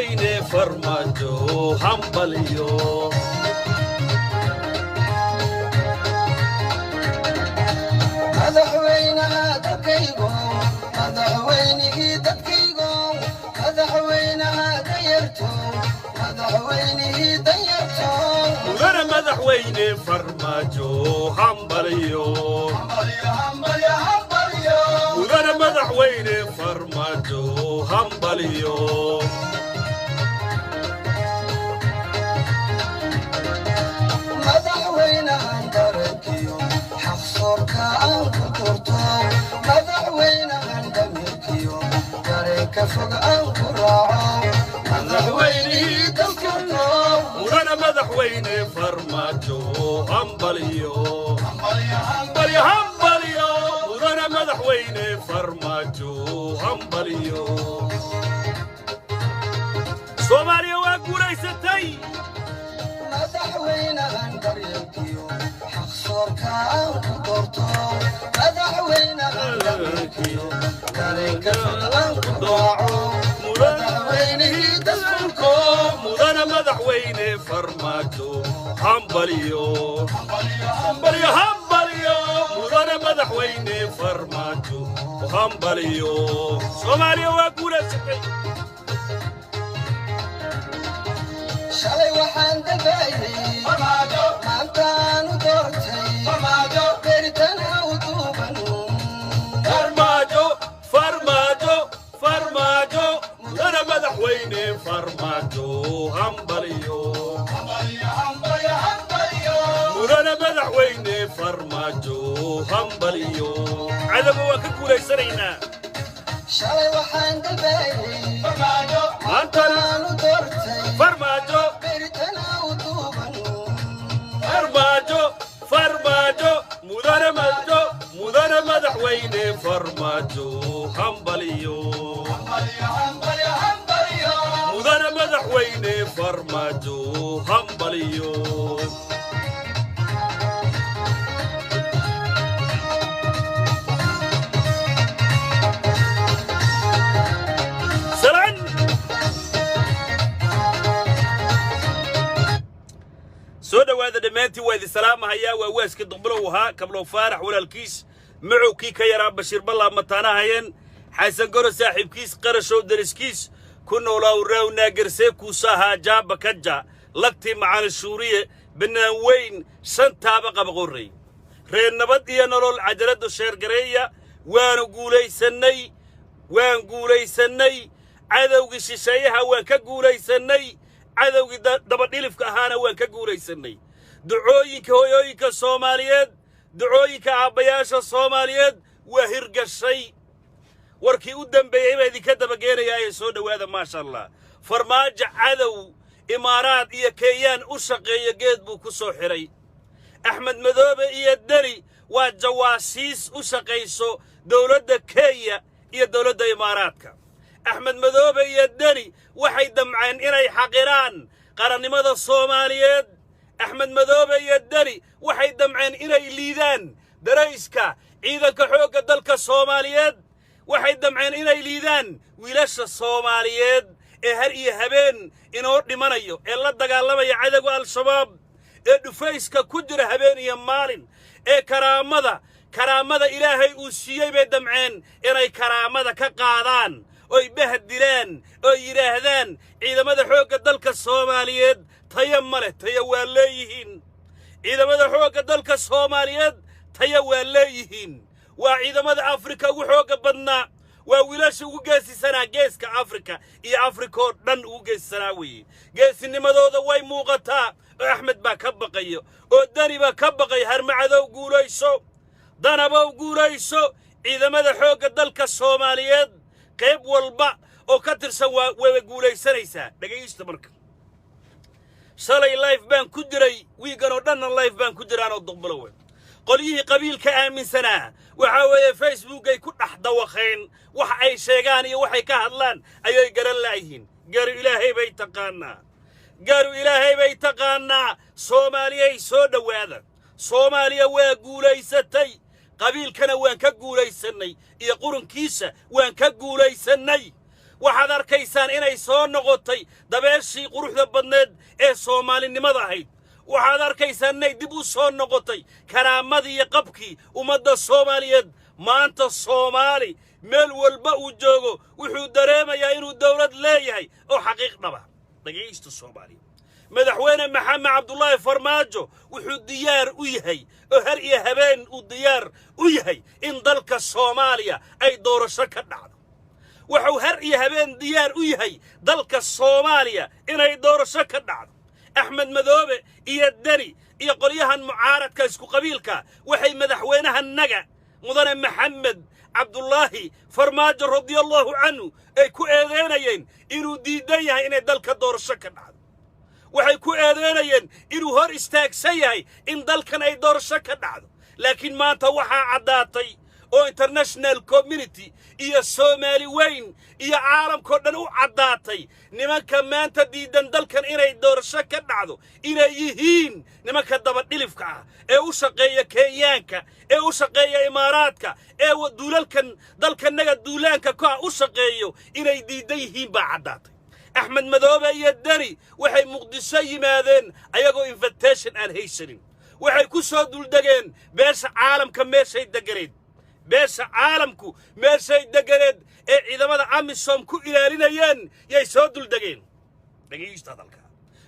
madaxweyne farmaajo hambaliyo madaxweynaha dadkaygo madaxweynihii dadkaygo madaxweynaha dayarto madaxweynihii dayarto mudana madaxweyne farmaajo hambaliyo mudana madaxweyne farmaajo hambaliyo madaxweynahan darankiyo xaqsoorka aan ku korto madaxweynahan damirkiyo dareenka fog aan ku raaco madaxweynihii dalkarto mudana madaxweyne farmaajo hambaliyo hambaliyo hambaliyo mudana madaxweyne farmaajo hambaliyo Soomaaliya waa guulaysatay madaxweynahan daryeelkiyo xaqsoorka aan ku doorto madaxweynahan damirkiyo dareenka fog aan ku raaco madaxweynihii dalkarto mudana madaxweyne farmaajo hambaliyo hambaliyo hambaliyo mudana madaxweyne farmaajo hambaliyo Soomaaliya waa guulaysatay shalay waxaan dabaayay maantaanu doortay beritana u duuban farmaajo farmaajo farmaajo mudana madaxweyne farmaajo hambaliyo mudana madaxweyne farmaajo hambaliyo cadaba waa ka guulaysanaynaa shalay waxaan dabaayay maantana maantaanu doortay farmaajo beritana u duuban farmaajo farmaajo mudana madaxweyne farmaajo hambaliyo mudana madaxweyne farmaajo hambaliyo soo dhawaada dhamaantii waa idin salaamahayaa waa waaska duqbulow ahaa kablow faarax walaalkiis macowkii ka yaraa bashiir ballaa mataanahayeen xasan goro saaxiibkiis qarashow dariskiis ku noolaaw raawnaa garsee kuusahaa jaaba kaja lagtii macaan shuuriye bannaan weyn shantaaba qabaqorrey reer nabad iyo nolol cajaladdu sheergareeya waan guulaysannay cadowgii shisheeyaha waan ka guulaysannay cadowgii dabadhilifka ahaana waan ka guulaysannay ducooyinka hooyooyinka Soomaaliyeed ducooyinka aabbayaasha Soomaaliyeed waa hirgashay warkii u dambeeyay baa idinka dabageenayaa ee soo dhawaada maasha Allah farmaajo cadow imaaraad iyo keeyaan u shaqeeya geed buu ku soo xiray axmed madoobe iyo dani waa jawaasiis u shaqayso dawladda Kenya iyo dawladda imaaraadka axmed madoobe iyo dani waxay damceen inay xaqiraan qarannimada Soomaaliyeed axmed madoobe iyo dani waxay damceen inay liidaan darayska ciidanka xoogga dalka Soomaaliyeed waxay damceen inay liidaan wiilasha Soomaaliyeed ee har iyo habeen inoo dhimanayo ee la dagaalamaya cadawga al-shabaab ee dhufayska ku jira habeen iyo maalin ee karaamada ilaahay uu siiyay bay damceen inay karaamada ka qaadaan oy bahdilaan oo yiraahdaan ciidamada xoogga dalka Soomaaliyeed tayo male tayo waa leeyihiin ciidamada xoogga dalka Soomaaliyeed tayo waa leeyihiin waa ciidamada Afrika ugu xoogga badnaa waa wiilasha ugu geesisanaa geeska Afrika iyo Afrika oo dhan ugu geesisanaa weeye geesinimadooda way muuqataa oo Axmed baa ka baqayo oo Dani baa ka baqay harmacadow guulayso danabow guulayso ciidamada xoogga dalka Soomaaliyeed qayb walba oo ka tirsan way guulaysanaysaa dhageysta marka shalay live baan ku jiray wiigan oo dhan live baan ku jiraan oo duqbulow qolyihii qabiilka aaminsanaa waxa weeye Facebook ay ku dhax dawaqeen wax ay sheegaan iyo waxay ka hadlaan ayay garan laayihiin garu ilaahay bay taqaanaa Soomaaliyay soo dhawaada Soomaaliya waa guulaysatay qabiilkana waan ka guulaysanay iyo qurunkiisa waan ka guulaysanay waxaad arkaysaan inay soo noqotay dabeeshii quruxda badneed ee soomaalinimada ahayd waxaad arkaysaan inay dib u soo noqotay karaamadii iyo qabkii ummadda soomaaliyeed maanta soomaali meel walba uu joogo wuxuu dareemayaa inuu dawlad leeyahay oo xaqiiq dhaba dhagaysta soomaaliya madaxweyne maxamed cabdullaahi farmaajo wuxuu diyaar u yahay oo har iyo habeen uu diyaar u yahay in dalka soomaaliya ay doorasho ka dhacdo wuxuu har iyo habeen diyaar u yahay dalka soomaaliya inay doorasho ka dhacdo axmed madoobe iyo deni iyo qolyahan mucaaradka isku qabiilka waxay madaxweynahanaga mudane maxamed cabdullaahi farmaajo radiyallahu canhu ay ku eedeynayeen inuu diidan yahay inay dalka doorasho ka dhacdo waxay ku eedeynayeen inuu hor istaagsan yahay in dalkan ay doorasho ka dhacdo laakiin maanta waxaa caddaatay oo international community iyo Soomaali weyn iyo caalamkoo dhan u caddaatay nimanka maanta diidan dalkan inay doorasho ka dhacdo inay yihiin nimanka daba dhilifka ah ee u shaqeeya Kenyaanka ee u shaqeeya Imaaraadka ee duulalkan dalkanaga duulaanka ka u shaqeeyo inay diidan yihiin baa caddaatay axmed madoobe iyo deni waxay muqdisho yimaadeen ayagoo invitation aan haysanin waxay ku soo duldegeen beesha caalamka meeshay deganeed beesha caalamku meeshay deganeed ee ciidamada amisom ku ilaalinayeen yay soo duldegeen dhagaysta dalka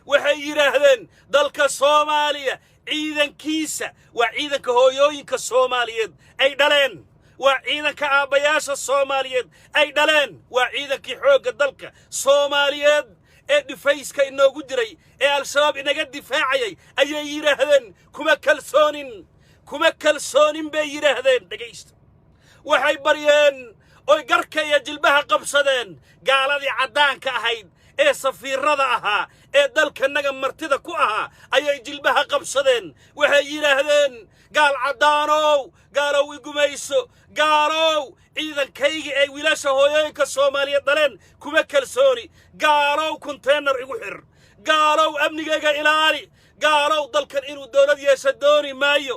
waxay yiraahdeen dalka Soomaaliya ciidankiisa waa ciidanka hooyooyinka Soomaaliyeed ay dhaleen waa ciidanka aabayaasha Soomaaliyeed ay dhaleen waa ciidankii xoogga dalka Soomaaliyeed ee difayska inoogu jiray ee al-shabaab inaga difaacayay ayay yiraahdeen kuma kalsoonin bay yiraahdeen dhagaysta waxay baryeen oy garka iyo jilbaha qabsadeen gaaladii caddaanka ahayd ee safiirada ahaa ee dalkanaga martida ku ahaa ayay jilbaha qabsadeen waxay yiraahdeen gaal caddaanow gaalow igumayso gaalow ciidankayga ee wiilasha hooyooyinka Soomaaliyeed dhaleen kuma kalsooni gaalow container igu xir gaalow amnigayga ilaali gaalow dalkan inuu dawlad yeesho dooni maayo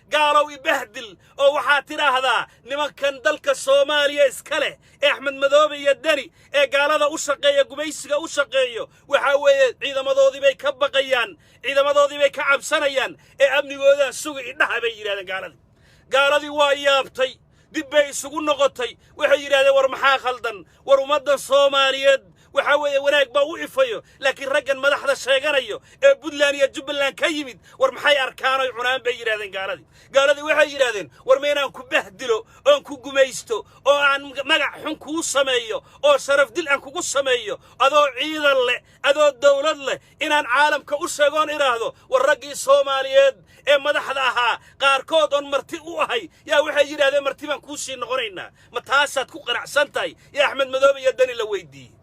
gaalow ibahdil oo waxaa tiraahdaa nimankan dalka Soomaaliya iska leh ee axmed madoobe iyo deni ee gaalada u shaqeeya gumaysiga u shaqeeyo waxa weeye ciidamadoodii bay ka baqayaan ciidamadoodii bay ka cabsanayaan ee amnigooda sugi idhaha bay yiraahdeen gaaladii waa yaabtay dib bay isugu noqotay waxay yiraahdeen war maxaa khaldan war ummadda Soomaaliyeed waxa weeye wanaag baa u ifayo laakiin raggan madaxda sheeganayo ee Puntland iyo Jubbaland ka yimid war maxay arkaan oo cunaan bay yiraahdeen gaaladii waxay yiraahdeen war meenaan ku bahdilo oo ku gumaysto oo aan magac xun ku sameeyo oo sharaf dil aan kugu sameeyo adoo ciidan leh adoo dawlad leh inaan caalamka u sheegoon iraahdo war raggii Soomaaliyeed ee madaxda ahaa qaarkood on marti u ahay yaa waxay yiraahdeen marti baan ku sii noqonaynaa ma taasaad ku qanacsan tahay ya axmed madoobe iyo deni la weydiiyay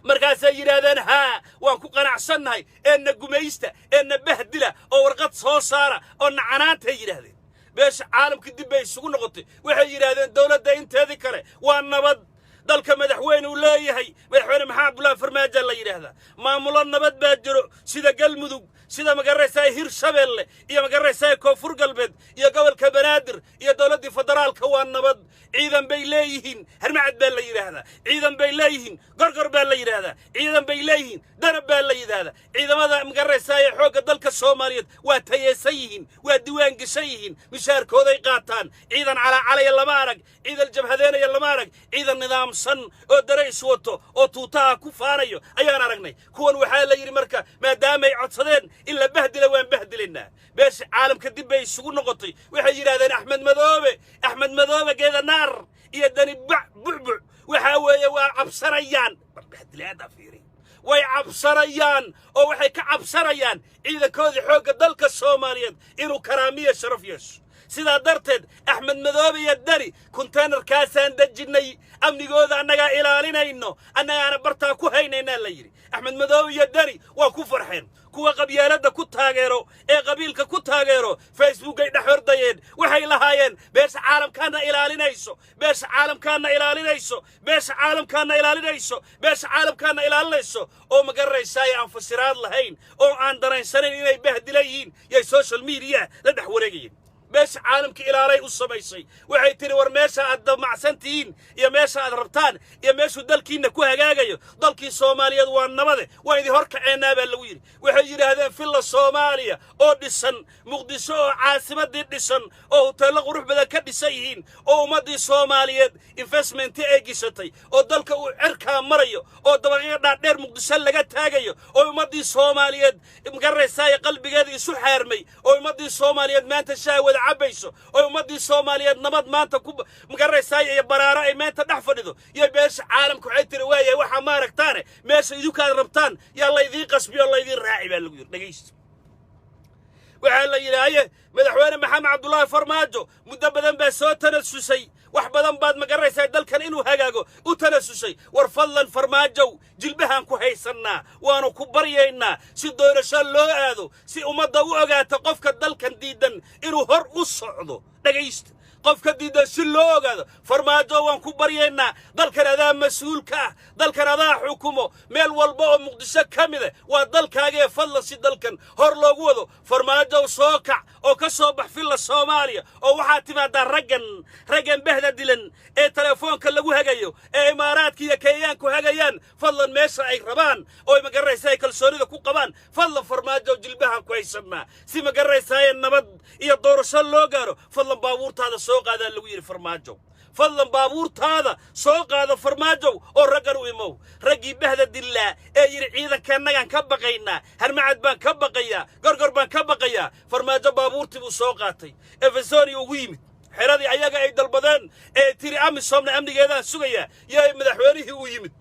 markaasay yiraahdeen haa waan ku qanacsannahay ee gumaysta ee bahdila oo warqad soo saara oo nacanaanta yiraahdeen beesha caalamka dib bay isugu noqotay waxay yiraahdeen dawladda inteedii kale waa nabad dalka madaxweyne uu leeyahay madaxweyne maxamed cabdullaahi farmaajo la yiraahdaa maamulo nabad baa jiro sida galmudug sida magaraysa Hirshabeelle iyo magaraysa Koonfur Galbeed iyo gobolka Banaadir iyo dawladda federaalka waa nabad ciidan bay leeyihiin harmacad baa la yiraahdaa ciidan bay leeyihiin gorgor baa la yiraahdaa ciidan bay leeyihiin darab baa la yiraahdaa ciidamada magaraysa xoogga dalka Soomaaliyeed waa tayeesan yihiin waa diiwaan gashan yihiin mishaarkooda ay qaataan ciidan calaalaya lama arag ciidan jabhadeynaya lama arag ciidan nidaamsan oo darays wato oo tuutaha ku faanayo ayaan aragnay kuwan waxaa la yiri marka maadaama ay codsadeen إلا بهدل وين بهدلنا بس عالم كدب يسوق نقطي وحي هذا أحمد مذوبة كذا نار يدني بع وحاوي وعبصريان بهدل هذا فيري ويعبصريان أو وحي كعبصريان إذا كذا حوق دلك الصوماليين إنه كرامية شرف يس سيدا درتد أحمد مذوبة يدري كونتينر كاسان دجني أمني جوذا أنك إلالينا إنه أنا برتاكو هينينا الليري أحمد مذوبة يدري وكفر حين kuwa qabyaalada ku taageero ee qabiilka ku taageero Facebook ay dhaxordayeen waxay lahaayeen beesha caalamkaana ilaalinayso oo magaraysaay aan fasiraad lahayn oo aan dareensanin inay bahdilayeen yay social media la dhax wareegayeen beesha caalamka ilaalay u samaysay waxay tiri war meesha aad damacsantihiin iyo meesha aad rabtaan iyo meeshu dalkiina ku hagaagayo dalkii Soomaaliyeed waa nabade waa idin horkaceynaa baa lagu yiri waxay yiraahdeen filla Soomaaliya oo dhisan Muqdisho oo caasimadii dhisan oo hoteelo qurux badan ka dhisan yihiin oo ummadii Soomaaliyeed investment ay gishatay oo dalka uu cirka marayo oo dabaqyo dhaadheer Muqdisho laga taagayo oo ummadii Soomaaliyeed magaraysaa qalbigeeda isu xaarmay oo ummadii Soomaaliyeed maanta shaawada cabayso oo ummadii Soomaaliyeed nabad maanta ku magaraysaa iyo baraara ay maanta dhax fadhido iyo beesha caalamku waxay tiri waayay waxa ma aragtaan meesha idinku aad rabtaan yaa la idin qasbiyo la idin raaci baa lagu yiri dhageysto waxa la yiraahay madaxweyne maxamed cabdullaahi farmaajo muddo badan baa soo tanasusay wax badan baad magaraysaa dalkan inuu hagaago u tanasusay war fadlan farmaajo jilbahan ku haysanaa waanu ku baryeynaa si doorasho loo aado si ummadda u ogaato qofka dalkan diidan inuu hor u socdo dhageysto qofka diidan si loo ogaado farmaajo waan ku baryeynaa dalkan adaa mas'uulka ah dalkan adaa xukumo meel walba oo Muqdisho kamid ah waa dalkaaga ee fadlan si dalkan hor loogu wado farmaajo soo kac oo ka soo bax filla Soomaaliya oo waxa timaada raggan bahda dilan ee telefoonka lagu hagayo ee imaaraadka iyo Kenyaanku hagayaan fadlan meesha ay rabaan oo magaraysaa kalsoonida ku qabaan fadlan farmaajo jilbahan ku haysanaa si magaraysaa nabad iyo doorasho loo gaaro fadlan baabuurtaada soo qaada lagu yiri farmaajo fadlan baabuurtaada soo qaada farmaajo oo raggan u imow ragii bahda dilaa ee yiri ciidankeennaan ka baqaynaa harmacad baan ka baqayaa gorgor baan ka baqayaa farmaajo baabuurtii uu soo qaatay efesori ugu yimid xeradii ayaga ay dalbadeen ee tiri amisomna amnigeedaan sugaya yaa madaxweynihii uu yimid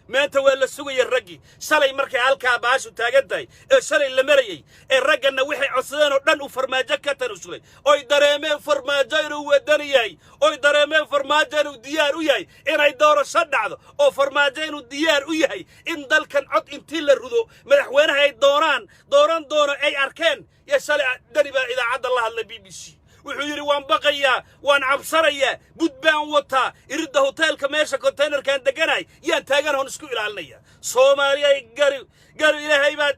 maanta waa la sugaya ragii shalay markay halka baashu taagantahay ee shalay la marayay ee ragganna waxay codsadeen oo dhan u farmaajo ka tanusulay oo dareemeen farmaajo inuu wadan yahay oo dareemeen farmaajo inuu diyaar u yahay inay doorasho dhacdo oo farmaajo inuu diyaar u yahay in dalkan cod intii la rudo madaxweynaha ay dooran doono ay arkeen ya shalay dani baa idaacadda la hadlay BBC wuxuu yiri waan baqayaa waan cabsanayaa budbaan wata irida hoteelka meesha containerkan deganay yaan taagan hoon isku ilaalinaya Soomaaliya gari ilaahay baa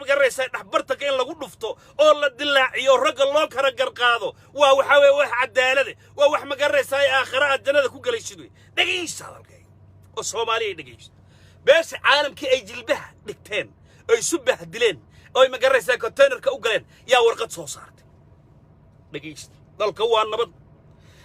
garaysaa dhaxbartanka in lagu dhufto oo la dilaaciyo ragga loo kala garqaado waa waxa weey wax cadaalad waa wax ma garaysaa aakhira jannada ku galaysid dhageysta halkay oo Soomaaliya dhageysta beesha caalamkii ay jilbaha dhigteen ay subax dileen oo ma garaysaa containerka u galeen yaa warqad soo saartay dhageysta dalka waa nabad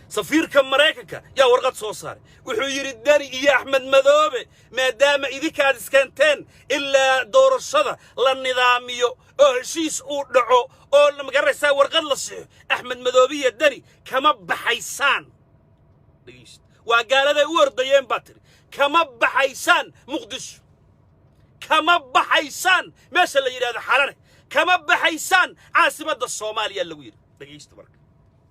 safiirka Mareykanka yaa warqad soo saaray wuxuu yiri Dani iyo Axmed Madoobe maadaama idinkaad iskanteen ilaa doorashada la nidaamiyo oo heshiis uu dhaco oo la magaraysaa warqad la siiyo Axmed Madoobe iyo Dani kama baxaysaan dhageysta waa gaalada u ordayeen batri kama baxaysaan Muqdisho kama baxaysaan meesha la yiraahdo xalane kama baxaysaan caasimadda Soomaaliya lagu yiri dhageysta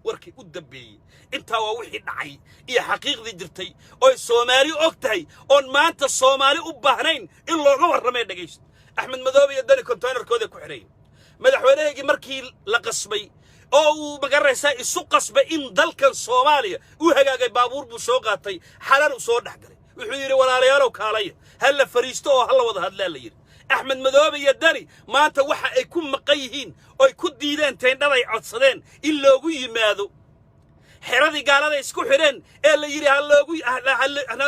warkii u dambeeyay inta waa wixii dhacay iyo xaqiiqdii jirtay oo Soomaali ogtahay oo maanta Soomaali u baahnayn in looga warramay dhageysta Axmed Madoobe iyo Dani containerkooda ku xireen madaxweynahaygi markii la qasbay oo uu magaraysaa isu qasbay in dalkan Soomaaliya uu hagaagay baabuur buu soo qaatay xalan u soo dhaxgalay wuxuu yiri walaalayaal kaalaya hal la fariisto oo hal wada hadlaa la yiri Axmed Madoobe iyo Dani maanta waxa ay ku maqayihiin oo ku diideen teendhaday codsadeen in loogu yimaado xeradii gaalada isku xireen ee la yiri hal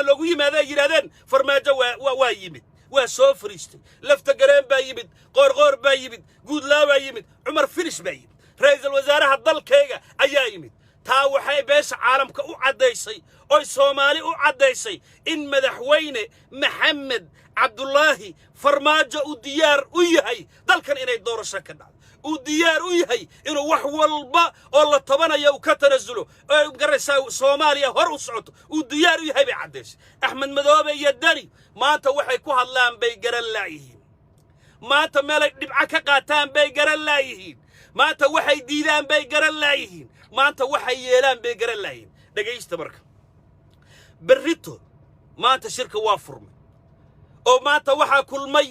loogu yimaado yiraahdeen farmaajo waa yimid waa soo fariistay lafta gareen baa yimid qoorqoor baa yimid guudlaa baa yimid Umar Finish baa yimid ra'iisul wasaaraha dalkayga ayaa yimid taa waxay beesha caalamka u cadeysay oo Soomaali u cadeysay in madaxweyne Maxamed Cabdullaahi farmaajo u diyaar u yahay dalkan inay doorasho ka dhacdo u diyaar u yahay inuu wax walba oo la tabanayo uu ka tanasulo oo garaysaa Soomaaliya hor u socoto u diyaar u yahay bay cadeysay Axmed Madoobe iyo Dani maanta waxay ku hadlaan bay garan laayihiin maanta meel ay dhibca ka qaataan bay garan laayihiin maanta waxay diidaan bay garan laayihiin maanta waxay yeelaan bay garan laayihiin dhageysta marka berrito maanta shirka waa furmay oo maanta waxa kulmay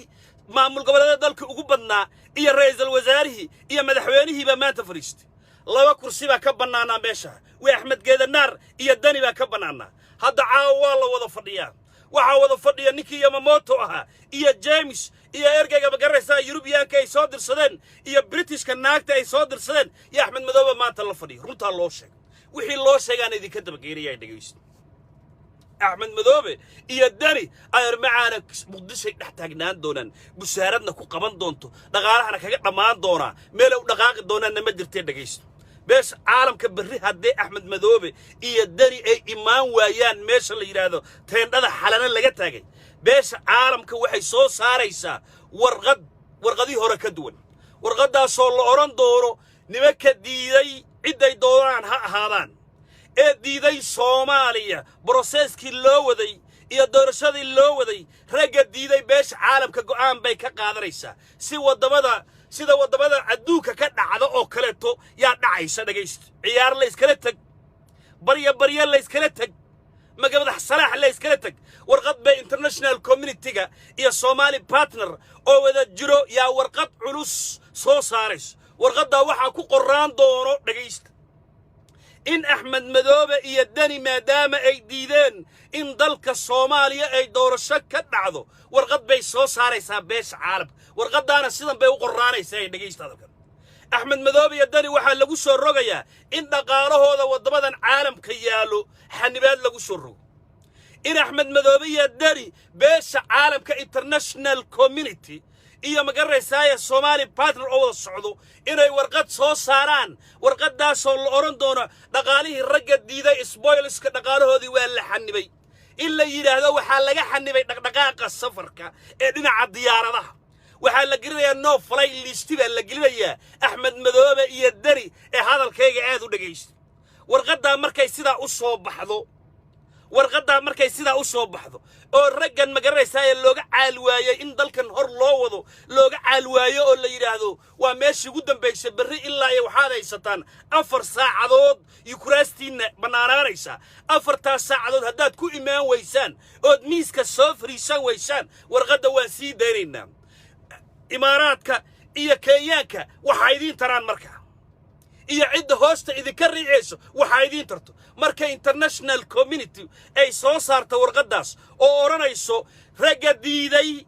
maamul goboleedka dalka ugu badnaa iyo ra'iisul wasaarihi iyo madaxweynihii ba maanta fariistay laba kursi baa ka banaanaa meesha way Axmed Geedanaar iyo Dani baa ka banaanaa hadda caawa la wada fadhiyaa waxaa wada fadhiya ninkii Yamamoto ahaa iyo James iyo ergeyga magaraysaa Yurubiyaanka ay soo dirsadeen iyo Britishka naagta ay soo dirsadeen iyo Axmed Madoobe maanta la fadhiyo runtaa loo sheegay wixii loo sheegaan idinka dabageynaya dhageysto أحمد مذوبة يدري أرمعنا مقدسة نحتاجنان دونان بسهرتنا كقبان دونتو دقارة أنا كجت ضمان دونا ملو دقاق دونان نمدر تدقيس بس عالم كبري هدي أحمد مذوبة يدري أي إمام ويان ماشى اللي يرادو تين هذا حلنا اللي جت هاي بس عالم كوحي صوص ساريسا ورغدي هورا كدون ورغدا صول أوران دورو نمك ديدي عدي دوران هذان diiday Soomaaliya processkii loo waday iyo doorashadii loo waday raga diiday beesha caalamka go'aan bay ka qaadanaysaa sida wadamada adduunka ka dhacdo oo kale to yaa dhacaysa dhageyst ciyaar la iskala tag barya la iskala tag magabada salaax la iskala tag warqad bay international community-ga iyo Somali partner oo wada jiro yaa warqad culus soo saarayso warqada waxa ku qoraan doono dhageyst إن أحمد مذوبة يدني ما دام أي ديدين إن ذلك الصومالية أي دور الشك كدعو ورقد بي صوص هاري سابيش عالب ورقد دانا سيدان بي وقراني سيد نجيش هذا أحمد مذوبة يدني وحا لغو سورغيا إن دقاره هذا ودبدا عالم كيالو حنبال لغو سورغ إن أحمد مذوبة يدني بيش عالم كإنترناشنال كوميونيتي iyo magaraysaa Somali partner oo socdo inay warqad soo saaraan warqadaas oo la oran doono dhaqaalihii ragga diiday spoilska dhaqaalahoodii waa la xanibay illa yiraahdo waxa laga xanibay dhaqdhaqaaqa safarka ee dhinaca diyaaradaha waxa la gelinayaa no flight list baa la gelinayaa Axmed Madoobe iyo Dari ee hadalkayga aad u dhageysto warqada markay sida u soo baxdo warqada markay sida u soo baxdo oo raggan magaraysaa looga caalwaayay in dalkan hor loo wado looga caalwaayo oo la yiraahdo waa meeshii ugu dambeysay bari ilaa ay waxaad haysataan 4 saacadood Ukraastina banaanaanaysa 4 saacadood haddaad ku imaan weysaan ood miiska soo fariisan weysaan warqada waa sii dheeraynaa Imaaraadka iyo Kenyaanka waxa idin taraan markaa iyo cid hoosta idinka riixayso waxa idin tarto marka international community ay soo saarto warqadaas oo oranayso raga diiday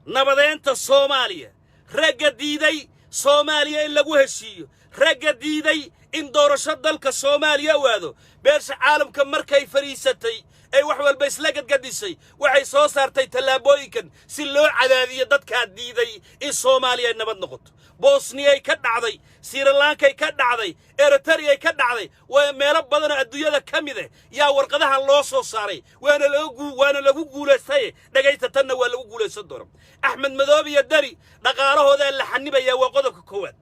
nabadeenta Soomaaliya raga diiday Soomaaliya in lagu heshiiyo raga diiday in doorasho dalka Soomaaliya waado beesha caalamka markay fariisatay ay wax walba isla gadgadisay waxay soo saartay talaabooyinkan si loo cadaadiyo dadka diiday in Soomaaliya nabad noqoto Bosnia ka dhacday Sri Lanka ka dhacday Eritrea ka dhacday waa meelo badan oo adduunyada kamid ah yaa warqadaha loo soo saaray waana lagu guuleystay dhagaysta tan waa lagu guuleysan doona Axmed Madoobe iyo Dari dhaqaalahooda la xanibaya waa qodobka koowaad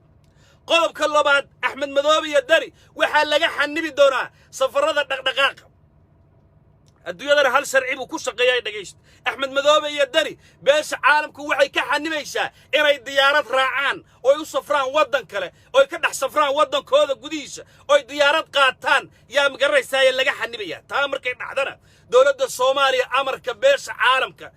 qodobka labaad Axmed Madoobe iyo Dari waxa laga xanibi doonaa safarada dhaqdhaqaaqa adduunyada hal sharci buu ku shaqeeyay dhageyst Axmed Madoobe iyo Dari beesha caalamku waxay ka xanibaysaa inay diyaarad raacaan oo u safraan wadan kale oo ka dhex safraan wadankooda gudihiisa oo diyaarad qaataan yaa magaraysaa laga xanibaya taa markay dhacdana dawladda Soomaaliya amarka beesha caalamka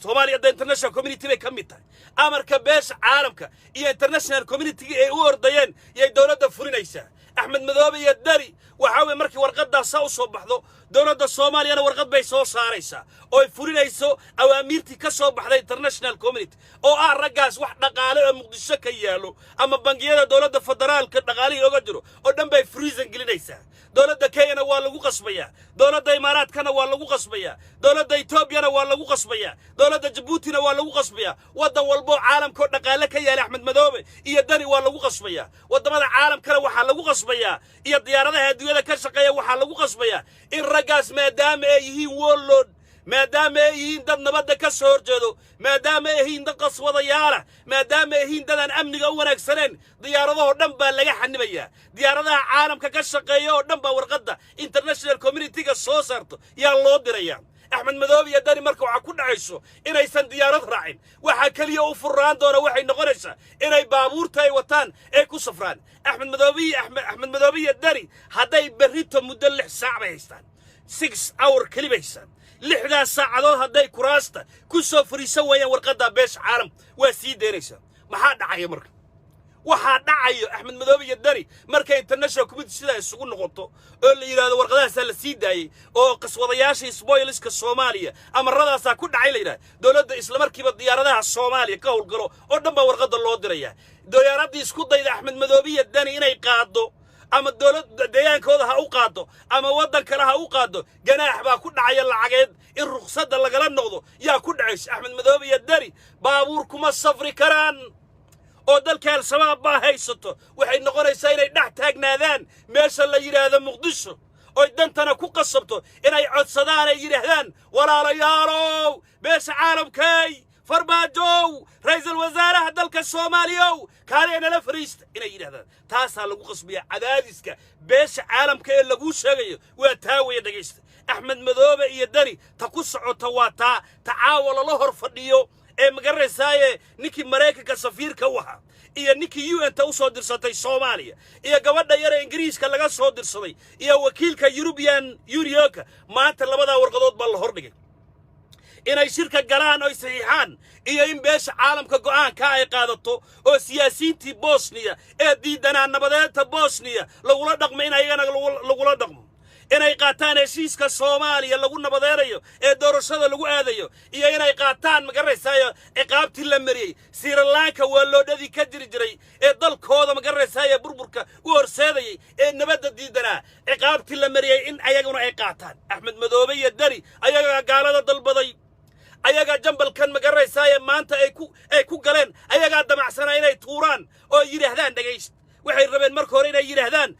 Soomaaliya international community bay kamid tahay amarka beesha caalamka iyo international community ay u ordayeen yay dawladda fulinaysaa Axmed Madoobe iyo Dari waxa markii warqadaas soo baxdo dawladda Soomaaliya warqad bay soo saaraysaa oo fulinayso awaamirtii ka soo baxday international community oo ragaas wax dhaqaale oo Muqdisho ka yaalo ama bangiyada dawladda federaalka dhaqaalihi uga jiro oo dhan bay freezing gelinaysaa dawladda Kenya waa lagu qasbaya dawladda Imaaraadkana waa lagu qasbaya dawladda Ethiopia waa lagu qasbaya dawladda Djibouti waa lagu qasbaya wadan walbo caalamka dhaqaale ka yaala Axmed Madoobe iyo Dari waa lagu qasbaya wadamada caalamkana waxa lagu qasbaya iyo diyaaradaha adduunyada ka shaqeeya waxa lagu qasbaya in ragaas maadaama ay yihiin warlord maadaama ay yihiin dad nabadda ka soo horjeedo maadaama ay yihiin dad qaswadayaal maadaama ay yihiin dad aan amniga u wanaagsaneen diyaaradaha dhan baa laga xanibaya diyaaradaha caalamka ka shaqeeya oo dhan baa warqada international community-ga soo saarto yaa loo diraya Axmed Madoobe iyo Dari marka waxa ku dhacayso inaysan diyaarad raacin waxa kaliya u furaan doona waxay noqonaysaa inay baabuurta ay wataan ay ku safraan Axmed Madoobe iyo Dari haday berrito muddo 6 saac bay haystaan 6 hour kalibaysan 6 saacadood haday kuraasta ku soo fariisan waayaan warqada beesha caalam waa sii deeraysa maxaa dhacay marka waxaa dhacayo axmed madoobe iyo dani markay international community sidaa isugu noqoto oo la yidhaahdo warqadahaasaa la sii daayey oo qaswadayaashii spoiliska soomaaliya amarradaasaa ku dhacay la yidhahda dowladda islamarkiiba diyaaradaha soomaaliya ka howlgalo oo dhan baa warqadda loo dirayaa diyaaraddii isku dayda axmed madoobe iyo dani inay qaaddo ama dowladda deegaankooda ha u qaaddo ama waddan kale ha u qaaddo ganaax baa ku dhacaya lacageed in rukhsadda lagala noqdo yaa ku dhacaysa axmed madoobe iyo dani baabuur kuma safri karaan oo dalka al-shabaab baa haysato waxay noqonaysaa inay dhex taagnaadaan meesha la yidhaahdo muqdisho oy dantana ku qasabto inay codsadaan ay yidhaahdaan walaalayaalow beesha caalamkay farmaajow ra'iisul wasaaraha dalka soomaaliyow kaaliya nala fariista inay yidhahdaan taasaa lagu qasbiyaa cadaadiska beesha caalamka ee lagu sheegayo waa taa weeye dhegaysta axmed madoobe iyo dani ta ku socota waa taa tacaawo lala hor fadhiyo ee magaranaysaayee ninkii maraykanka safiirka u ahaa iyo ninkii UN-ta u soo dirsatay Soomaaliya iyo gabadha yar ee Ingiriiska laga soo dirsaday iyo wakiilka European Unionka maanta labada warqadood baa la hordhigay inay shirka galaan oo saxiixaan iyo in beesha caalamka go'aanka ay qaadato oo siyaasiyiintii Bosnia ee diidanaa nabadeynta Bosnia lagula dhaqmo in ayagana lagula dhaqmo inay qaataan heshiiska Soomaaliya lagu nabadeynayo ee doorashada lagu aadayo iyo inay qaataan magaranaysayo ciqaabtii la mariyay Sri Lanka waa loo dhadi ka jiray ee dalkooda magaranaysayo burburka u horseedayay ee nabadda diidanaa ciqaabtii la mariyay in ayaguna ay qaataan axmed madoobe iyo dani ayaga gaalada dalbaday ayaga jambalkan magaranaysayo maanta ay ku galeen ayaga damacsana inay tuuraan oo yiraahdaan dhageyst waxay rabeen markii hore inay yiraahdaan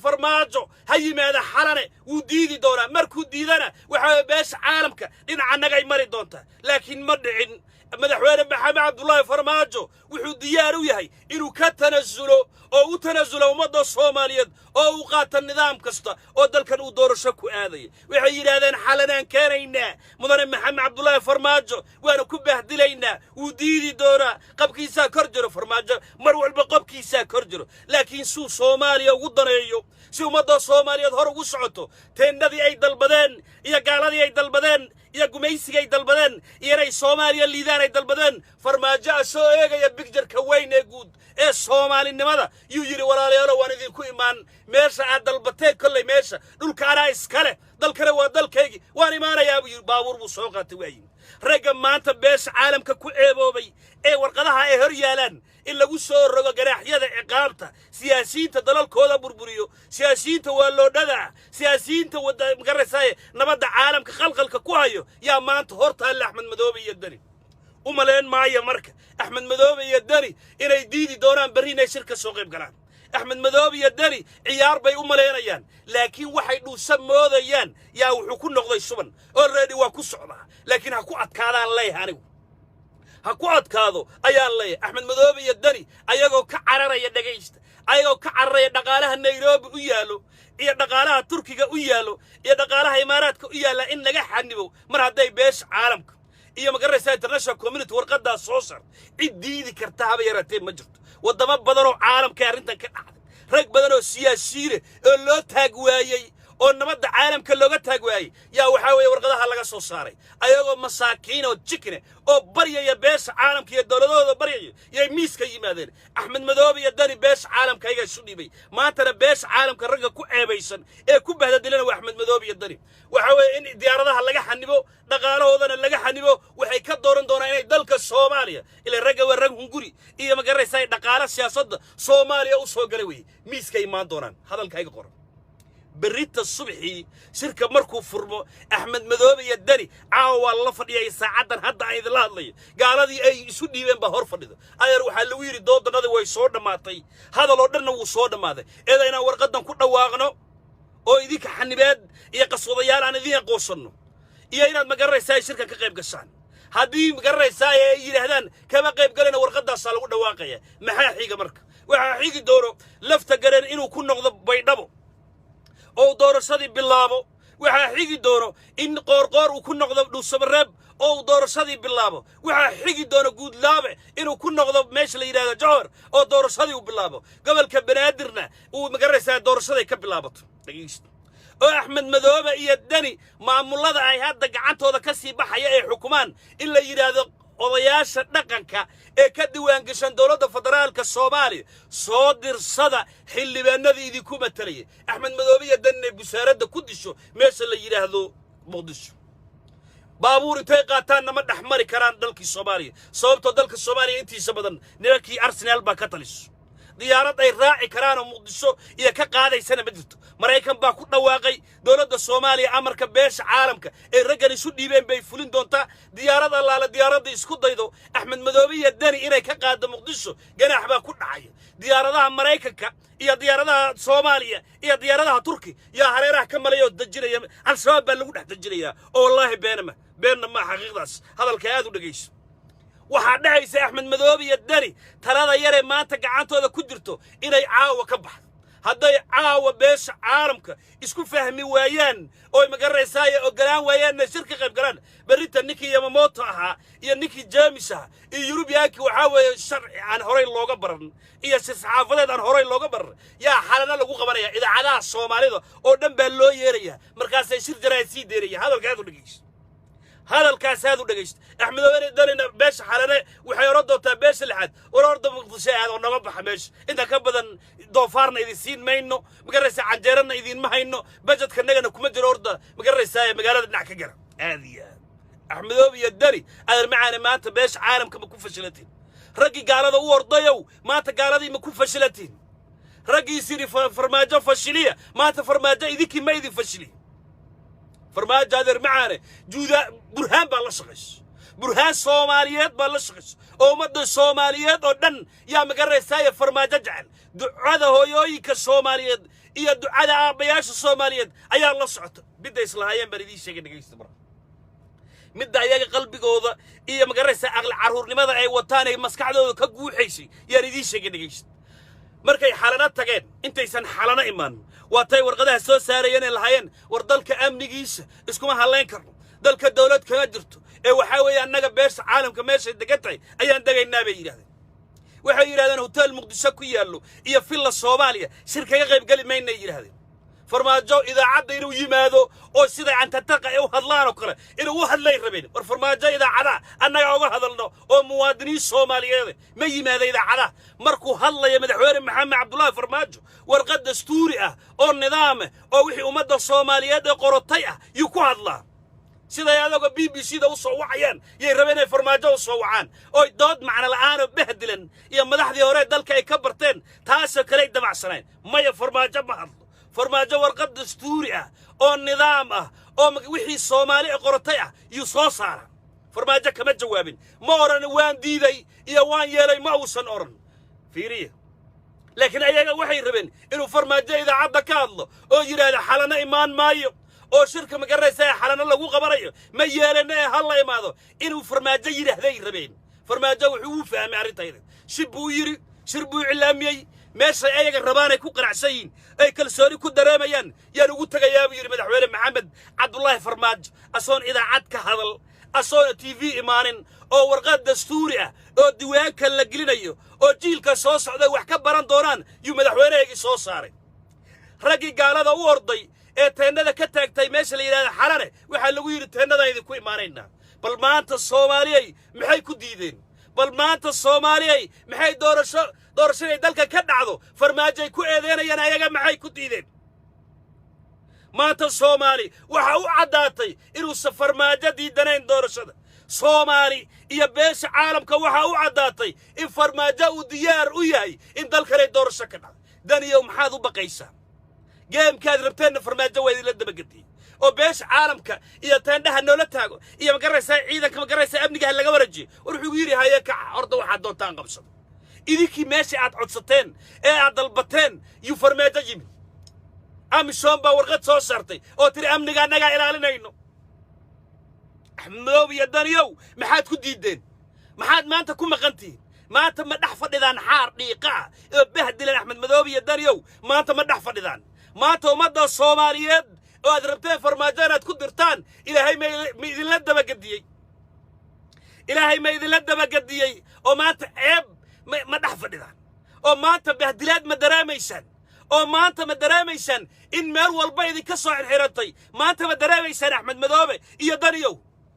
farmaajo ha yimaada xalane wuu diidi doonaa markuu diidana waxa beesha caalamka dhinaca nagay mari doontaa laakiin ma dhicin madaxweyne maxamed cabdullaahi farmaajo wuxuu diyaar u yahay inuu ka tanasulo oo u tanasulo ummadda Soomaaliyeed oo uu qaato nidaam kasta oo dalkan uu doorasho ku aaday waxay yiraahdeen xalanaan keenaynaa mudane maxamed cabdullaahi farmaajo waana ku bahdilaynaa uu diidi doonaa qabkiisa kor jiro farmaajo mar walba qabkiisa kor jiro laakiin suu Soomaaliya ugu dareeyo si ummadda Soomaaliyeed hor ugu socoto teendadii ay dalbadeen iyo gaaladii ay dalbadeen iyo gumaysiga ay dalbadeen iyo inay Soomaaliya liidaan ay dalbadeen farmaajo soo eegaya picture-ka weyn ee guud ee Soomaalinimada yuu yiri walaalayaal waan idinku imaan meesha aad dalbatay kollay meesha dhulka ana iskale dalkana waa dalkaygi waan imaanayaa baabuur buu soo qaatay waayin ragga maanta beesha caalamka ku ceeboobay ee warqadaha ay hor yaalaan in lagu soo rogo ganaaxyada ciqaabta siyaasiyiinta dalalkooda burburiyo siyaasiyiinta waa loo dhadaa siyaasiyiinta wada magaranaysaay nabadda caalamka qalqalka ku hayo yaa maanta horta axmed madoobe iyo dani umaleen maayo marka axmed madoobe iyo dani inay diidi doonaan bari inay shirka soo qayb galaan axmed madoobe iyo dani ciyaar bay u maleynayaan laakiin waxay dhuusan moodayaan yaa wuxuu ku noqday suban already waa ku socdaa laakiin ha ku adkaadaan leeyahay anigu ha ku adkaado ayaan leeyahay axmed madoobe iyo dani ayagoo ka cararaya dhagaysta ayagoo ka cararaya dhaqaalaha Nairobi u yaalo iyo dhaqaalaha Turkiga u yaalo iyo dhaqaalaha Imaaraadka u yaala in laga xanibo mar haday beesha caalamka iyo magaranaysa international community warqada soo sar cid diidi karta haba yaratee ma jirto wadamo badan oo caalamka arrintan ka dhacday rag badan oo siyaasiyiin oo loo taag waayay oo nabadda caalamka looga taag waayay yaa waxa weeye warqadaha laga soo saaray ayagoo masaakiin oo jikne oo baryaya beesha caalamka iyo dawladooda baryaya yay miiska yimaadeen axmed madoobe iyo dani beesha caalamka ayaga isu dhibay maantana beesha caalamka ragga ku ceebaysan ee ku bahdilana waa axmed madoobe iyo dani waxa weeye in diyaaradaha laga xanibo dhaqaalahoodana laga xanibo waxay ka dooran doonaan inay dalka Soomaaliya ila ragga waa rag hunguri iyo magaranaysa dhaqaalaha siyaasadda Soomaaliya u soo galay way miiska imaan doonaan hadalkayga qoran بريت الصبحي شركة مركو فرمو أحمد مذوبي يدني عاو فدي ساعدا هدا عيد الله لي قال هذه أي سودي بين بهور فدي أي روح اللويري دود نادي ويصور ماتي هذا لو درنا وصور ماذا إذا أنا ورقدنا كنا واغنو أو يديك حنباد يقصوديال عن ذي قوسنو يا إن مجرى ساي شركة كقيب قسان هذه مجرى ساي يرهدان كما قيب قالنا ورقدنا صالو دواقية محاحيق مرك وحاحيق دوره لفت قرن إنه كنا غضب بيدبو أو دور صدي باللابو وحاحيق دوره إن قرقر وكنا غضب نصبرب أو دور صدي باللابو وحاحيق دوره جود لابع إنه كنا غضب ماشي ليرا جار أو دور صدي وباللابو قبل كبنادرنا ومجرى ساي دور صدي كبلابط دقيقة أحمد مذوبة يدني مع مولده أي هذا قعدت هذا كسي بحياة حكمان إلا يراد odayaasha dhaqanka ee ka diiwaan gashan dowladda federaalka Soomaaliya soo dirsada xildhibaanadii idinku matalaya Axmed Madoobe iyo Danne Busaaradda ku disho meesha la yiraahdo Muqdisho baabuur intay qaataan nama dhaxmari karaan dalkii Soomaaliya sababtoo dalka Soomaaliya intiisa badan nimankii Arsenal baa ka taliso diyaarad ay raaci karaan oo Muqdisho iyo ka qaadaysana ma jirto Mareykan baa ku dhawaaqay dowladda Soomaaliya amarka beesha caalamka ee raggan isu dhiibeen bay fulin doontaa diyaarad allaala diyaaradda isku daydo Axmed Madoobe iyo Dani inay ka qaado Muqdisho ganaax baa ku dhacay diyaaradaha Mareykanka iyo diyaaradaha Soomaaliya iyo diyaaradaha Turki yaa hareeraha ka malayo dajinaya al-shabaab baa lagu dhex dajinaya oo wallahi beenna ma xaqiiqdaas hadalka aad u dhageyso waxaa dhacaysa Axmed Madoobe iyo Dani talada yare maanta gacantooda ku jirto inay caawa ka baxdo hadday caawa beesha caalamka isku fahmi waayaan oo magaraysaa oo galaan waayaan shirka qayb galaan berita ninkii Yamamoto ahaa iyo ninkii James ah iyo Yurubiyaanki waxa weeye sharci aan horay looga baran iyo saxaafadeed aan horay looga baran yaa xalana lagu qabanaya idaacadaha Soomaalida oo dhan baa loo yeeraya markaas ay shir jaraa'id sii deeraya hadalkaadu dhageyso hadalkaas aad u dhageysto Axmed Madoobe Danina beesha xalane waxay orodootaa beesha lixaad ororda Muqdisho aad oo naga baxa meesha inta ka badan doofaarna idin siin mayno magaraysa canjeerana idin ma hayno budgetka nagana kuma jiro orda magaraysa magaalada dhinac ka gara aadiya Axmed Madoobe iyo Dani aad macaan maanta beesha caalamka ma ku fashilatiin raggi gaalada u ordayow maanta gaaladii ma ku fashilatiin raggi siri farmaajo fashiliya maanta farmaajo idinki ma idin fashili farmaajo adeer macaane juuda burhaan baa la shaqayso burhaan Soomaaliyeed baa la shaqayso oo ummadda Soomaaliyeed oo dhan yaa magaraysaa farmaajo jecel ducada hooyooyinka Soomaaliyeed iyo ducada aabayaasha Soomaaliyeed ayaa la socota midda islaayeen baan idin sheegay dhageysta mar midda ayaga qalbigooda iyo magaraysaa aqal caruurnimada ay wataan ay maskaxdooda ka guuxaysay yaan idin sheegay dhageysta markay xalana tageen intaysan xalana iman waatay warqadaha soo saarayeen lahaayeen war dalka amnigiisa iskuma haleyn karno dalka dawlad kaga jirto ee waxa weeye annaga beesha caalamka meesha degatay ayaan dagaynaa bay yiraahdeen waxay yiraahdeen hotel Muqdisho ku yaalo iyo villa Soomaaliya shirkaga qayb gali maynay yiraahdeen farmaajo idaacadda inuu yimaado oo sida antaqa ay u hadlaan oo kale inuu u hadlay rabeen war farmaajo idaacada annaga uga hadalno oo muwaadiniin Soomaaliyeed ma yimaado idaacada markuu hadlayo madaxweyne Maxamed Cabdullaahi Farmaajo warqad dastuuri ah oo nidaam oo wixii ummadda Soomaaliyeed ee qorotay ah yu ku hadlaa sida ayaga BBC-da u soo wacayaan yay rabeen inay farmaajo u soo wacaan oo dood macna la'aan oo bahdilan iyo madaxdii hore dalka ay ka barteen taasoo kale dabacsaneen maya farmaajo ma hadlo farmaajo warqad dastuuri ah oo nidaam ah oo wixii Soomaali ee qorotay ah yu soo saara farmaajo kama jawaabin ma oran waan diiday iyo waan yeelay ma uusan oran fiiriye laakiin ayaga waxay rabeen inuu farmaajo idaacadda ka hadlo oo yiraahdo xalana imaan maayo oo shirka magaraysaa xalana lagu qabanayo ma yeelana hal la imaado inuu farmaajo yiraahday rabeen farmaajo wuxuu u fahmay arintayda shibuu yiri shirbuu cilaamiyay meesha ayaga rabaan ay ku qanacsayin ay kalsooni ku dareemayaan yaan ugu tagayaa buu yiri madaxweyne Maxamed Cabdullaahi Farmaajo asoon idaacad ka hadal asoon TV imaanin oo warqad dastuuri ah oo diiwaanka la gelinayo oo jiilka soo socday wax ka baran doonaan yu madaxweyneegi soo saaray raggi gaalada u orday ee teennada ka taagtay meesha la yiraahdo xalane waxa lagu yiri teennada idin ku imaanayna bal maanta Soomaaliyay maxay ku diideen bal maanta Soomaaliyay maxay doorashada dalka ka dhacdo farmaajo ku eedeynayaan ayaga maxay ku diideen maanta Soomaali waxa u cadaatay inuu farmaajo diidaneen doorashada Soomaali iyo beesha caalamka waxa u cadaatay in farmaajo uu diyaar u yahay in dalka ay doorasho ka dhacdo daniyo maxaad u baqaysaa geemkaad rabteen farmaajo way la dabagatay oo beesha caalamka iyo taandhaha noola taago iyo magaraysaa ciidanka magaraysaa amniga laga warajiyo wuxuu yiri haye ka ordo waxa doontaan qabsado idinkii meesha aad codsateen ee aad dalbateen yu farmaajo yimi amison baa warqad soo saartay oo tiri amniga anaga ilaalinayno Axmed Madoobe iyo Daniyow maxaad ku diideen maxaad maanta ku maqantiin maanta ma dhax fadhidaan xaar dhiiqa oo bahdilan Axmed Madoobe iyo Daniyow maanta ma dhax fadhidaan maanta ummadda Soomaaliyeed oo aad rabteen farmaajo inaad ku dirtaan ilaahay ma idinla dabagadiyey oo maanta ceeb ma dhax fadhidaan oo maanta bahdilaad ma dareemaysaan oo maanta ma dareemaysaan in meel walba idinka soo xirxirantay maanta ma dareemaysaan Axmed Madoobe iyo Daniyow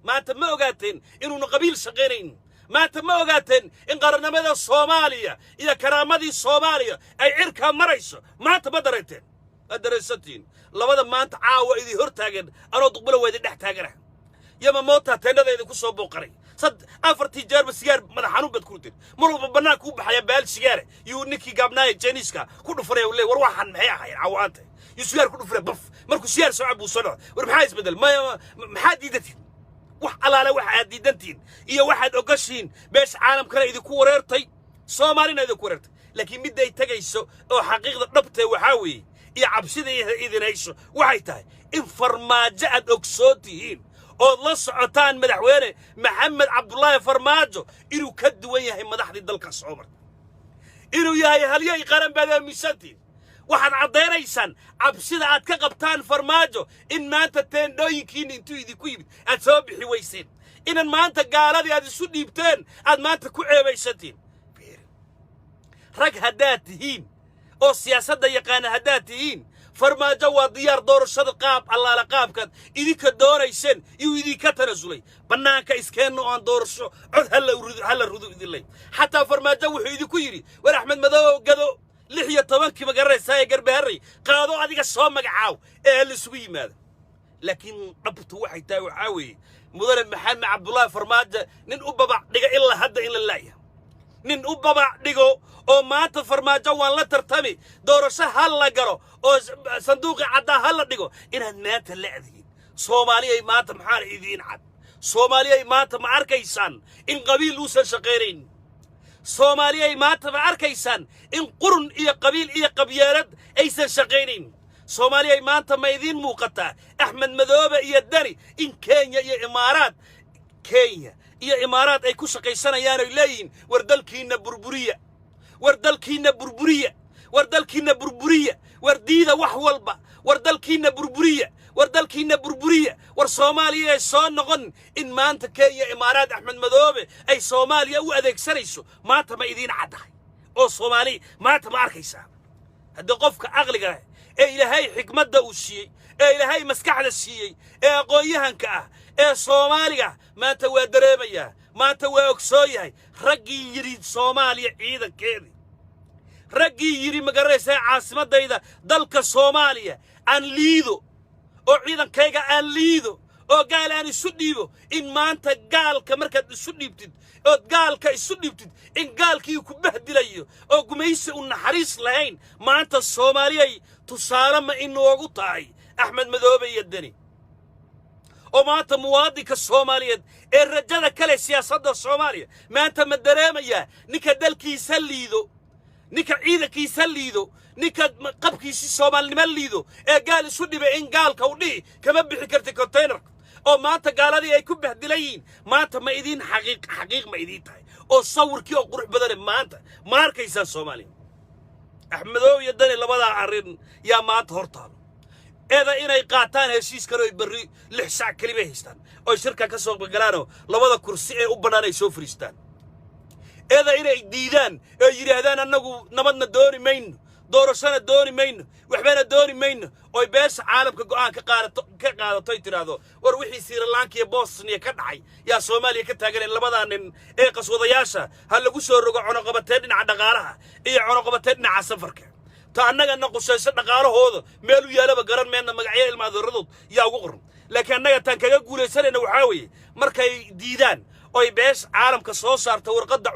maanta ma ogaateen inuu qabiil shaqeynaynin maanta ma ogaateen in qarannimada Soomaaliya iyo karaamadii Soomaaliya ay cirka marayso maanta ma dareenteen adareysatiin labada maanta caawa idii hor taagan anoo duqbala weedi dhex taagana yama moota teenadeeda ku soo booqaray sad afartii jeer sigaar madax xanuun bad ku tir marba banaan ku baxaya baal sigaar iyo ninkii gaabnaay Jeniska ku dhufaray war waxan maxay ahayn cawaanta يسير كله فرق بف مركو سير صعب وصنع وربحايز بدل ما حد يدتين وح على واحد يدتين إيه واحد أقشين بس عالم كلا إذا كوررتي صومالين إذا كوررت لكن بدأ يتجيسو أو حقيقة نبته وحاوي يعبسده إذا نيسو وعيته إنفرماجة أكسوتين الله سعتان مدحوينه محمد عبد الله فرماجو إنه كدويه مدحدي دلك الصعوبة إنه يا هل يا قرن بدل مسنتين waxaad cadeynaysaan cabsida aad ka qabtaan farmaajo in maanta teendhooyinkiina intuu idinku yimid aad soo bixi weyseen inan maanta gaaladii aad isu dhiibteen aad maanta ku ceebaysatiin rag haddaad tihiin oo siyaasadda yaqaana haddaad tihiin farmaajo waa diyaar doorashada qaab allaala qaabkaad idinka doonayseen iyo idinka tanasulay bannaanka iskeenno aan doorasho cod hala rudu idinlay xataa farmaajo wuxuu idinku yidhi war axmed madow gado لحية طبعاً كي مقرر سايق قربهري قادوا هذيك الصوم مقعاو السوي ماذا لكن ربطوا واحد تاوي عاوي مدرب محمد عبد الله فرماجة نن أبا دقا إلا هدا إلا الله نن أبا دقو أو مات فرماجة وان لا ترتمي دورسة هلا قرو أو صندوق عدا هلا دقو إن مات اللعذين صوماليا مات محار إذين عد صوماليا مات معركيسان إن قبيل لوسا شقيرين Soomaaliya maanta ma arkaysan in qurun iyo qabiil iyo qabyaalad aysan shaqeyneen Soomaaliya maanta ma idin muuqata Axmed Madoobe iyo Dani in Kenya iyo Imaaraad ay ku shaqeysanayaan ay leeyihiin war dalkiina burburiya war diida wax walba war dalkiina burburiya war Soomaaliya ay soo noqon in maanta Kenya Imaaraad Axmed Madoobe ay Soomaaliya u adeegsanayso maanta ma idin cadahay oo Soomaali maanta ma arkaysaa hadda qofka aqliga ee Ilaahay xikmadda uu siiyay ee Ilaahay maskaxda siiyay ee aqoonyahanka ah ee Soomaaliga maanta waa dareemaya maanta waa ogsooyahay raggii yiri Soomaaliya ciidankeedii raggii yiri magaraysa caasimadayda dalka Soomaaliya aan liido oo ciidankayga aan liido oo gaal aan isu dhiibo in maanta gaalka markaad isu dhiibtid oo gaalka isu dhiibtid in gaalkii ku bahdilayo oo gumaysi u naxariis lahayn maanta Soomaaliya tusaale ma inoogu tahay Axmed Madoobe iyo Dani oo maanta muwaadinka Soomaaliyeed ee rajada kale siyaasadda Soomaaliya maanta ma dareemaya ninka dalkiisa liido ninka ciidankiisa liido ninka qabkiisa Soomaalinimo liido ee gaal isu dhibay in gaalka u dhii kama bixi kartay container oo maanta gaaladii ay ku bahdilayeen maanta ma idin xaqiiq ma idin tahay oo sawirkii oo qurux badan maanta ma arkaysaa Soomaaliya Axmedow iyo Dani labada arin yaa maanta hortaalo eeda inay qaataan heshiis kale oo bari 6 saac kaliya haystaan oo shirka ka soo galaano labada kursi ee u banaanay soo fariistaan eeda inay diidaan ee yiraahdaan anagu nabadna dooni mayno doorashana dooni mayno waxbana dooni mayno oo bees caalamka go'aan ka qaadato tiraado war wixii Sri Lanka iyo Bosnia ka dhacay yaa Soomaaliya ka taagan labada nin ee qaswadayaasha hal lagu soo rogo cunaqabateed dhinaca dhaqaalaha iyo cunaqabateed dhinaca safarka ta annaga naqoshaysa dhaqaalahooda meel u yaalaba garan meena magacyada ilmaadaradood yaa ugu qoran laakiin annaga tan kaga guuleysanayna waxa weeye markay diidaan oy bees caalamka soo saarta warqadda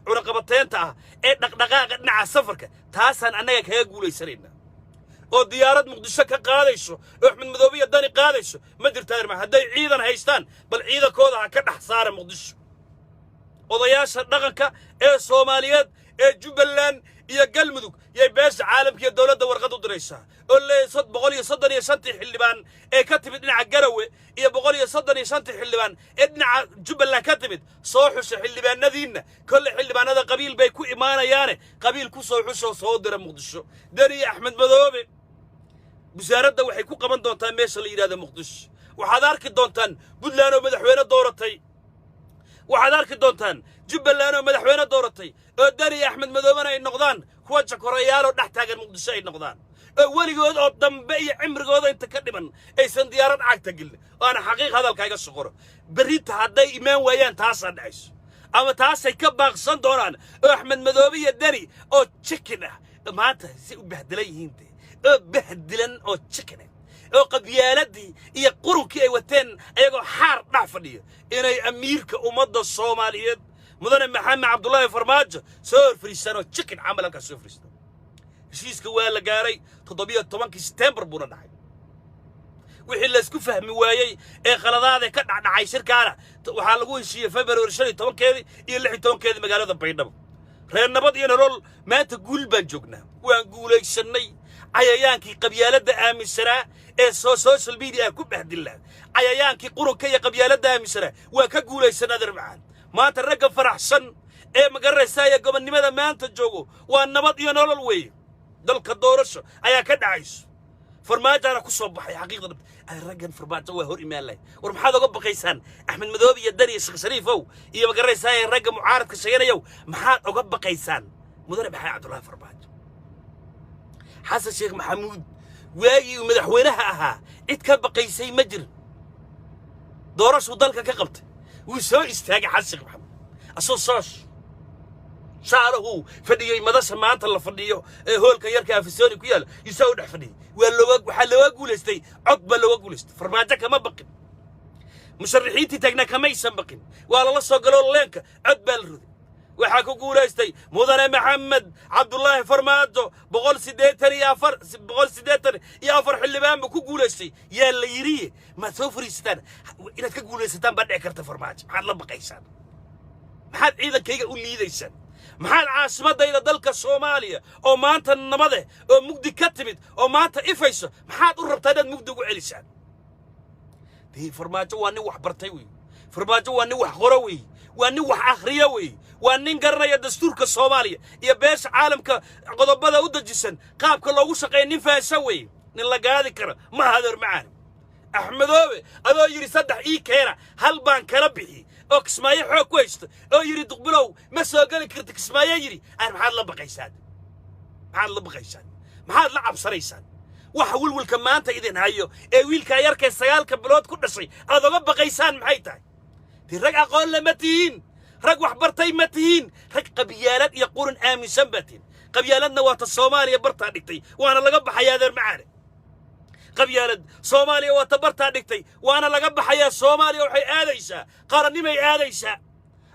cunaqabateenta ah ee dhaqdhaqaaqa dhinaca safarka taasaan annaga kaga guuleysanayna oo diyaarad Muqdisho ka qaadayso oo Axmed Madoobe iyo Dani qaadayso ma jirtaa ma hadday ciidan haystaan bal ciidankooda ka dhax saara Muqdisho odayaasha dhaqanka ee Soomaaliyeed ee Jubbaland iyo Galmudug yay bees caalamka iyo dawladda warqad u diraysaa oo leeyahay 135 xildhibaan ee ka timid dhinaca Garowe iyo 135 xildhibaan ee dhinaca Jubbaland ka timid soo xusha xildhibaanadiina kulli xildhibaanada qabiil bay ku imaanayaan qabiil ku soo xusho soo dira Muqdisho Dani Axmed Madoobe wasaaradda waxay ku qaban doontaa meesha la yiraahdo Muqdisho waxaad arki doontaan Puntland oo madaxweyne dooratay waxaad arki doontaan Jubbaland oo madaxweyne dooratay oo Dani Axmed Madoobe ay noqdaan kuwa jakorayaal oo dhax taagan Muqdisho ay noqdaan oo waligood oo dambe iyo cimrigooda inta ka dhiman aysan diyaarad cagta gelin oo aan xaqiiq hadalkayga soqoro berita hadday iimaan waayaan taas dhacayso ama taasay ka baaqsan doonaan oo axmed madoobe iyo dani oo chicken ah maanta si u bahdelan yihiin oo bahdelan oo chicken oo qabyaaladii iyo qurunkii ay wateen ayagoo xaar dhax fadhiyo inay amiirka ummadda Soomaaliyeed mudane maxamed cabdullaahi farmaajo soo fariisano chicken camalanka soo fariisto heshiiska waa la gaaray 17 September buna dhacay wixii la isku fahmi waayay ee qaladaad ka dhacay shirkaana waxa lagu heshiiyay February 15 iyo 16 magaalada Baydhabo reer nabad iyo nolol maanta guul baan joognaa waan guulaysanay cayayaankii qabyaaladda aaminsanaa ee social media ku bahdilaa cayayaankii qurunka iyo qabyaaladda aaminsanaa waa ka guulaysanaa darmacaan maanta ragga faraxsan ee magaraysaa gobonnimada maanta joogo waa nabad iyo nolol weey dalka doorasho ayaa ka dhacayso farmaajana ku soo baxay xaqiiqda ay raggan farmaajo waa hor imaan leh war maxaad uga baqaysaan axmed madoobe iyo dani sheekh shariifow iyo magaraysaa ragga mucaaradka sheeganayow maxaad uga baqaysaan mudane maxamed cabdullaahi farmaajo xasan sheekh maxamuud waagii madaxweynaha ahaa cid ka baqaysay ma jirin doorasho dalka ka qabtay wuu soo istaagay xasan sheekh maxamuud asoo soosh shaalahu fadhiyay madasha maanta la fadhiyo ee hoolka yarka afisoni ku yaal isoo dhex fadhiyay waxa loo guuleystay cod ba loo guuleystay farmaajo kama baqin musharaxiintii tagna kama aysan baqin waa la soo galo leenka cod baa la ruday waxa ku guuleystay mudane maxamed cabdullaahi farmaajo 184 xildhibaan ku guuleystay yaa la yiri ma soo fariistaan inaad ka guuleysataan baa dhici karta farmaajo maxaad la baqaysaan maxaad ciidankayga u liidaysaan maxaad caasimadayda dalka Soomaaliya oo maanta nabade oo mugdi ka timid oo maanta ifayso maxaad u rabtaa inaad mugdi ugu celisaan tii farmaajo waa nin wax bartay weey farmaajo waa nin wax qoro weey waa nin wax akhriyo weey waa nin garanaya dastuurka Soomaaliya iyo beesha caalamka qodobada u dajisan qaabka loogu shaqeeyo nin faasha weey nin la gaadi karo ma hadar macaan axmedoobe adoo yiri saddex ii keena hal baan kala bixi oo kismaayo xoog ku haysto oo yiri duqbilow ma soo gali karto kismaayo yiri aan maxaad la baqaysaan maxaad la cabsanaysaan waxa wilwilka maanta idin hayo ee wiilka yarka 9 bilood ku dhashay aad uga baqaysaan maxay tahay tii rag aqoon lama tihiin rag wax bartay ma tihiin rag qabyaalad iyo qurun aaminsan baatiin qabyaaladna waa ta Soomaaliya bartaa dhigtay waana laga baxayaa deer macaane qabyaalad Soomaaliya waa ta bartaa dhigtay waana laga baxayaa Soomaaliya waxay aadaysaa qarannimay aadaysaa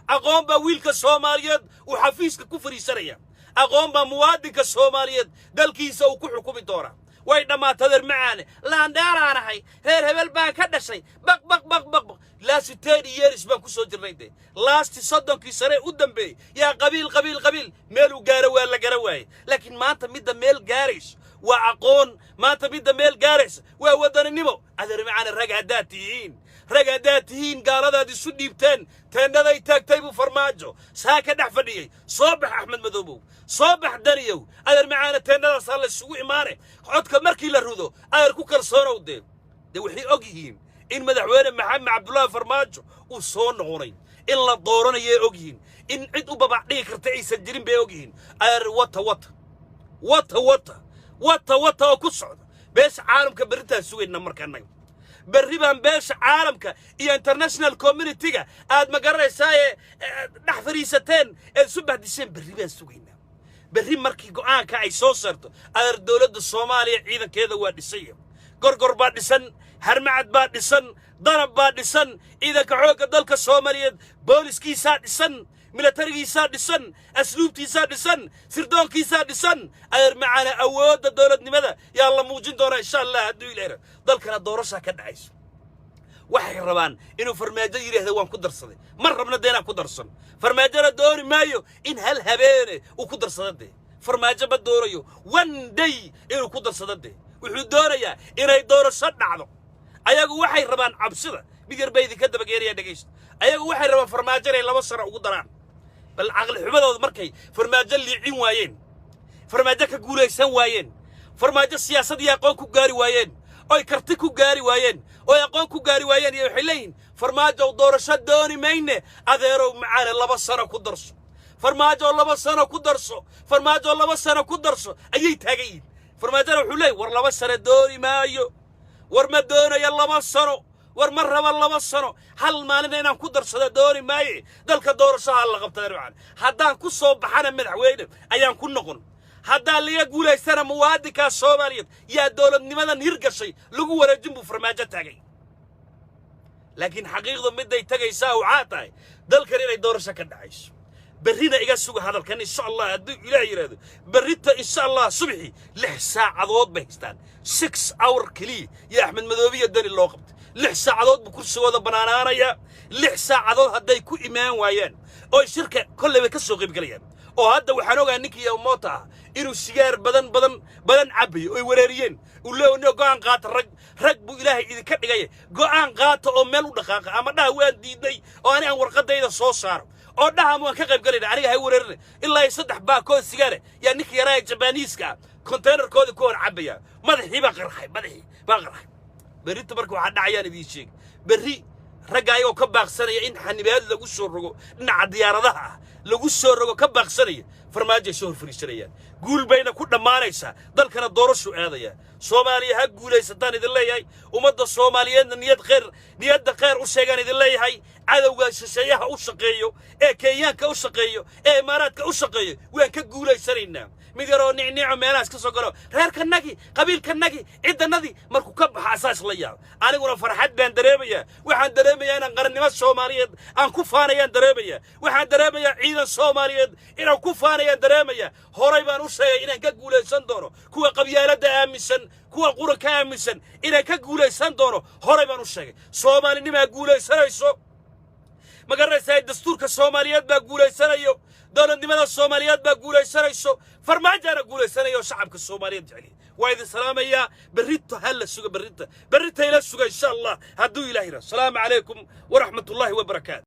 aqoon baa wiilka Soomaaliyeed uu xafiiska ku fariisanaya aqoon baa muwaadinka Soomaaliyeed dalkiisa uu ku xukumi doonaa way dhamaatadeen macaane laandheeraanahay reer hebel baan ka dhashay baq last 10 years baan ku soo jirnay last 30 sano u dambeeyay yaa qabiil meel u gaaro waa la gara waayay laakiin maanta midda meel gaarays waa aqoon maanta midda meel gaarays waa wadaninimo adeer macaane rag hadaatihiin gaaladaad isu dhiibteen teendhaday taagtay buu farmaajo saa ka dhex fadhiyay soo bax axmed madoobow soo bax daniyow adeer macaane teendhadaas la isugu imaane codka markii la rudo adeer ku kalsoonow de waxay og yihiin in madaxweyne maxamed cabdullaahi farmaajo uu soo noqonay in la dooranayo og yihiin in cid u babac dhigi karta aysan jirin bay og yihiin adeer wata oo ku socda beesha caalamka berrintaan sugayna markaanaga berri baan beesha caalamka iyo international community-ga aad ma garanaysaa dhex fariisateen ee subaxdiseen berri baan sugaynaa berri markii go'aanka ay soo saarto adeer dowladda Soomaaliya ciidankeeda waa dhisay gorgor baa dhisan harmacad baa dhisan danab baa dhisan ciidanka xoogga dalka Soomaaliyeed booliskiisa dhisan militarigiisa dhisan asluubtiisa dhisan sirdoonkiisa dhisan adeer macaane awoodda dowladnimada yaa la muujin doonaa insha Allah hadduu ilaahay dalkana doorasho ka dhacayso waxay rabaan inuu farmaajo yiraahdo waan ku darsaday mar rabna deena ku darsan farmaajada doori maayo in hal habeene uu ku darsado farmaajo ba doorayo one day inuu ku darsado wuxuu doonayaa inay doorasho dhacdo ayagu waxay rabaan cabsida mid yar bay idinka dabageeriya dhageysto ayagu waxay rabaan farmaajo inay 2 sano ugu daraan bal aqal xubadooda markay farmaajo liicin waayeen farmaajo ka guuleysan waayeen farmaajo siyaasad iyo aqoon ku gaari waayeen oo karti ku gaari waayeen oo aqoon ku gaari waayeen iyo waxay leeyihiin farmaajo doorasho dooni mayne adeerow macaane 2 sano ku darso farmaajo 2 sano ku darso farmaajo 2 sano ku darso ayay taagayiin farmaajo wuxuu leeyahay war 2 sano dooni maayo war ma doonayo 2 sano مرة والله وصنو هل مالنا إنهم كدر صدا دوري ماي دلك دور شهر لقبت روعان هدان كسو بحنا مدحوين أيام كن نقول هذا اللي يقول السنة مواد كالصومالية يا دولة لماذا نرجسي لقوا ولا جنبوا فرماجة تاجي لكن حقيقة مدة يتجي ساو عاطاي دل كرينا يدور سكن عايش برينا إيجا سوق هذا كان إن شاء الله أدو إلهي هذا بريتا إن شاء الله صبحي لحسا عضوات بهستان 6 اور كلي يا أحمد مذوبية داني اللي وقت لحسا عضوات بكرسي وذا بنانا يا لحسا عضوات هدا يكون إيمان ويان أو الشركة كل ما كسو غيب قليان أو هذا وحنوجا نيكي يا موتا إنه سيجار بدن عبي أو وريرين ولو إنه قان قات رج إلهي إذا كان جاي قان قات أو ملو دقيقة أما ده وين ديدي أو أنا ورقة إذا صوص صار أو ده ما كغيب قليل عليه هاي وريرين إلا يصدح باكو سيجارة يعني نيكي يراي جبانيسكا كونتينر كود يكون عبيا مدحي بقرحي مدحي بقرحي بريت تبركوا عاد عيان ذي شيء بري رجعي وكباق سنة إن حنبيات لو سرقوا إن عديار ذا لو سرقوا كباق سنة فرماجة شهر فريشريان قول بين كل ما ليس ضل كان الدور شو هذا يا صومالي هجوا ليس تاني ذلي هاي ومد الصوماليين نيد خير وشيء ذلي هاي عدو شيء أوسقيو كيان كأوسقيو إمارات كأوسقيو وين كقول ليس رينا مديرو نعنع ميراس كسوقرو غير كناجي قبيل كناجي عند النادي مركو كب حساس ليا أنا قلنا فرحت بين دريبيا وحن دريبيا أنا قرني ما الصوماليين أن كفانيا دريبيا وحن دريبيا عيد الصوماليين إن كفانيا دريبيا هريبان وشيء إن كقول سندورو كوا قبيلة دامسن كوا قرى كامسن إن كقول سندورو هريبان وشيء صومالي نما قول سرايسو ما قرر سيد دستور كالصوماليات بقول سرايو دولة نما الصوماليات بقول سرايسو فرماجة نقول سرايو شعب كالصوماليات جعلي وإذا السلام يا بريتو هلا السوق بريتو إلى السوق إن شاء الله هدو إلهي السلام عليكم ورحمة الله وبركاته.